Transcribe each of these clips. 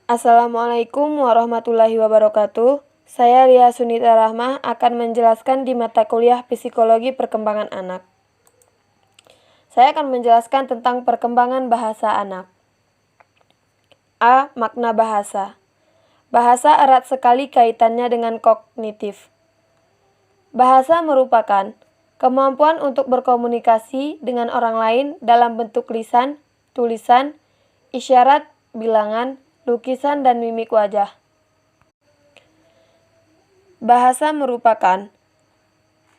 Assalamualaikum warahmatullahi wabarakatuh. Saya Lia Sunita Rahmah akan menjelaskan di mata kuliah Psikologi Perkembangan Anak. Saya akan menjelaskan tentang perkembangan bahasa anak. A. Makna bahasa. Bahasa erat sekali kaitannya dengan kognitif. Bahasa merupakan kemampuan untuk berkomunikasi dengan orang lain dalam bentuk lisan, tulisan, isyarat, bilangan, lukisan, dan mimik wajah. Bahasa merupakan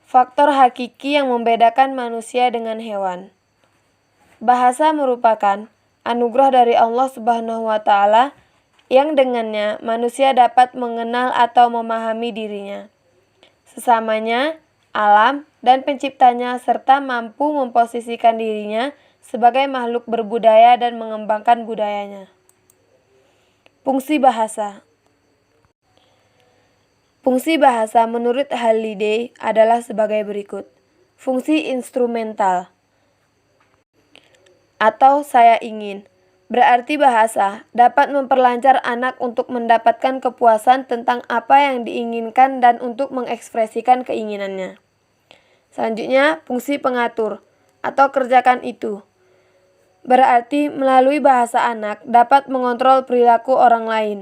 faktor hakiki yang membedakan manusia dengan hewan. Bahasa merupakan anugerah dari Allah Subhanahu wa Ta'ala yang dengannya manusia dapat mengenal atau memahami dirinya, sesamanya, alam, dan penciptanya, serta mampu memposisikan dirinya sebagai makhluk berbudaya dan mengembangkan budayanya. Fungsi bahasa. Fungsi bahasa menurut Halliday adalah sebagai berikut. Fungsi instrumental atau saya ingin, berarti bahasa dapat memperlancar anak untuk mendapatkan kepuasan tentang apa yang diinginkan dan untuk mengekspresikan keinginannya. Selanjutnya, fungsi pengatur atau kerjakan itu. Berarti melalui bahasa anak dapat mengontrol perilaku orang lain.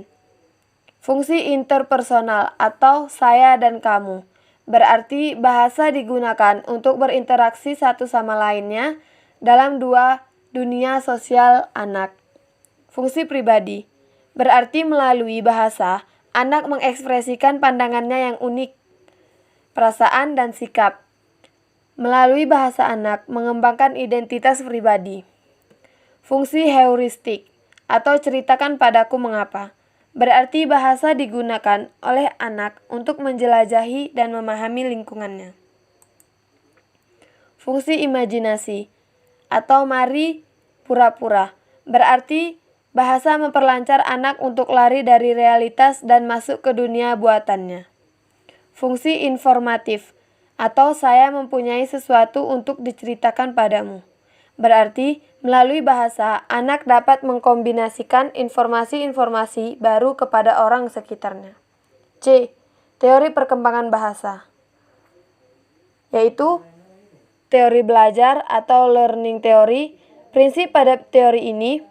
Fungsi interpersonal atau saya dan kamu. Berarti bahasa digunakan untuk berinteraksi satu sama lainnya dalam dua dunia sosial anak. Fungsi pribadi. Berarti melalui bahasa, anak mengekspresikan pandangannya yang unik, perasaan dan sikap. Melalui bahasa anak mengembangkan identitas pribadi. Fungsi heuristik atau ceritakan padaku mengapa. Berarti bahasa digunakan oleh anak untuk menjelajahi dan memahami lingkungannya. Fungsi imajinasi atau mari pura-pura. Berarti bahasa memperlancar anak untuk lari dari realitas dan masuk ke dunia buatannya. Fungsi informatif atau saya mempunyai sesuatu untuk diceritakan padamu. Berarti melalui bahasa, anak dapat mengkombinasikan informasi-informasi baru kepada orang sekitarnya. C. Teori perkembangan bahasa, yaitu teori belajar atau learning theory. Prinsip pada teori ini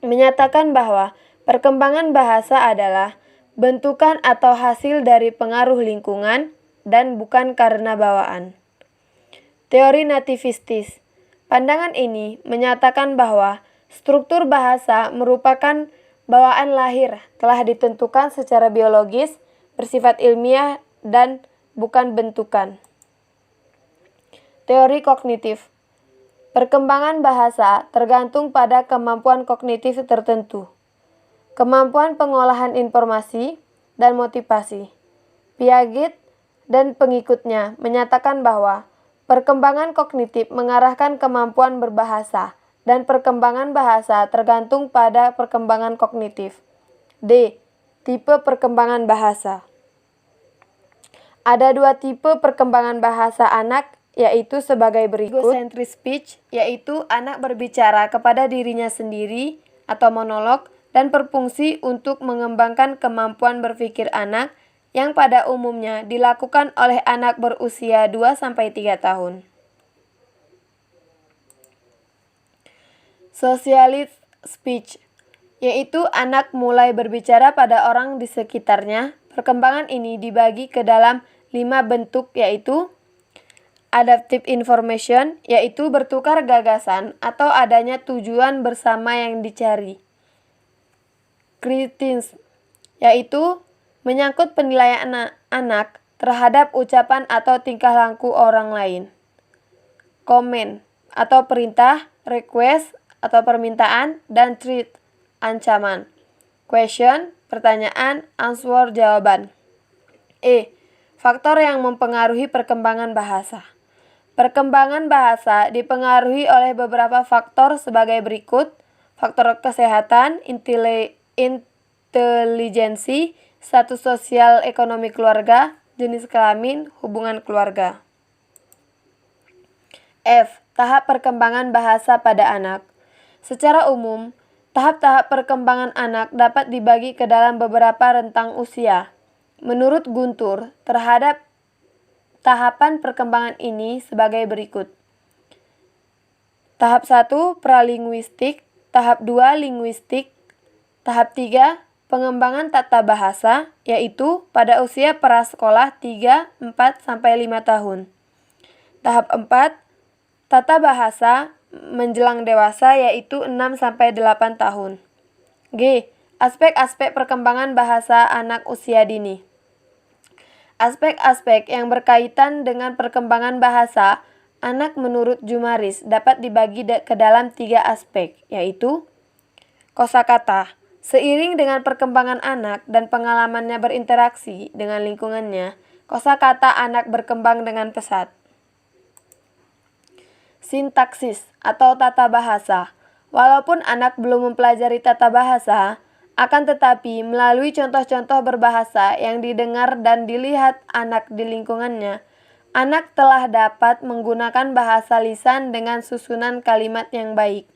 menyatakan bahwa perkembangan bahasa adalah bentukan atau hasil dari pengaruh lingkungan dan bukan karena bawaan. Teori nativistis. Pandangan ini menyatakan bahwa struktur bahasa merupakan bawaan lahir, telah ditentukan secara biologis, bersifat ilmiah, dan bukan bentukan. Teori kognitif. Perkembangan bahasa tergantung pada kemampuan kognitif tertentu, kemampuan pengolahan informasi, dan motivasi. Piaget dan pengikutnya menyatakan bahwa perkembangan kognitif mengarahkan kemampuan berbahasa, dan perkembangan bahasa tergantung pada perkembangan kognitif. D. Tipe perkembangan bahasa. Ada dua tipe perkembangan bahasa anak, yaitu sebagai berikut. Egocentric speech, yaitu anak berbicara kepada dirinya sendiri atau monolog, dan berfungsi untuk mengembangkan kemampuan berpikir anak, yang pada umumnya dilakukan oleh anak berusia 2-3 tahun. Socialist speech, yaitu anak mulai berbicara pada orang di sekitarnya. Perkembangan ini dibagi ke dalam 5 bentuk, yaitu adaptive information, yaitu bertukar gagasan atau adanya tujuan bersama yang dicari. Criticism, yaitu menyangkut penilaian anak terhadap ucapan atau tingkah laku orang lain. Command atau perintah, request atau permintaan, dan threat, ancaman. Question, pertanyaan, answer, jawaban. E. Faktor yang mempengaruhi perkembangan bahasa. Perkembangan bahasa dipengaruhi oleh beberapa faktor sebagai berikut. Faktor kesehatan, intelijensi, status sosial ekonomi keluarga, jenis kelamin, hubungan keluarga. F. Tahap perkembangan bahasa pada anak. Secara umum, Tahap-tahap perkembangan anak dapat dibagi ke dalam beberapa rentang usia. Menurut Guntur, terhadap tahapan perkembangan ini sebagai berikut. Tahap 1, pralinguistik. Tahap 2, linguistik. Tahap 3, pengembangan tata bahasa, yaitu pada usia prasekolah 3, 4, sampai 5 tahun. Tahap 4, tata bahasa menjelang dewasa, yaitu 6 sampai 8 tahun. G. Aspek-aspek perkembangan bahasa anak usia dini. Aspek-aspek yang berkaitan dengan perkembangan bahasa anak menurut Jumaris dapat dibagi ke dalam 3 aspek, yaitu kosakata. Seiring dengan perkembangan anak dan pengalamannya berinteraksi dengan lingkungannya, kosakata anak berkembang dengan pesat. Sintaksis atau tata bahasa. Walaupun anak belum mempelajari tata bahasa, akan tetapi melalui contoh-contoh berbahasa yang didengar dan dilihat anak di lingkungannya, anak telah dapat menggunakan bahasa lisan dengan susunan kalimat yang baik.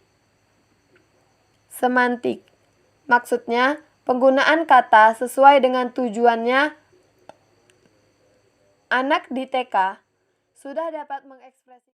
Semantik. Maksudnya, penggunaan kata sesuai dengan tujuannya. Anak di TK sudah dapat mengekspresikan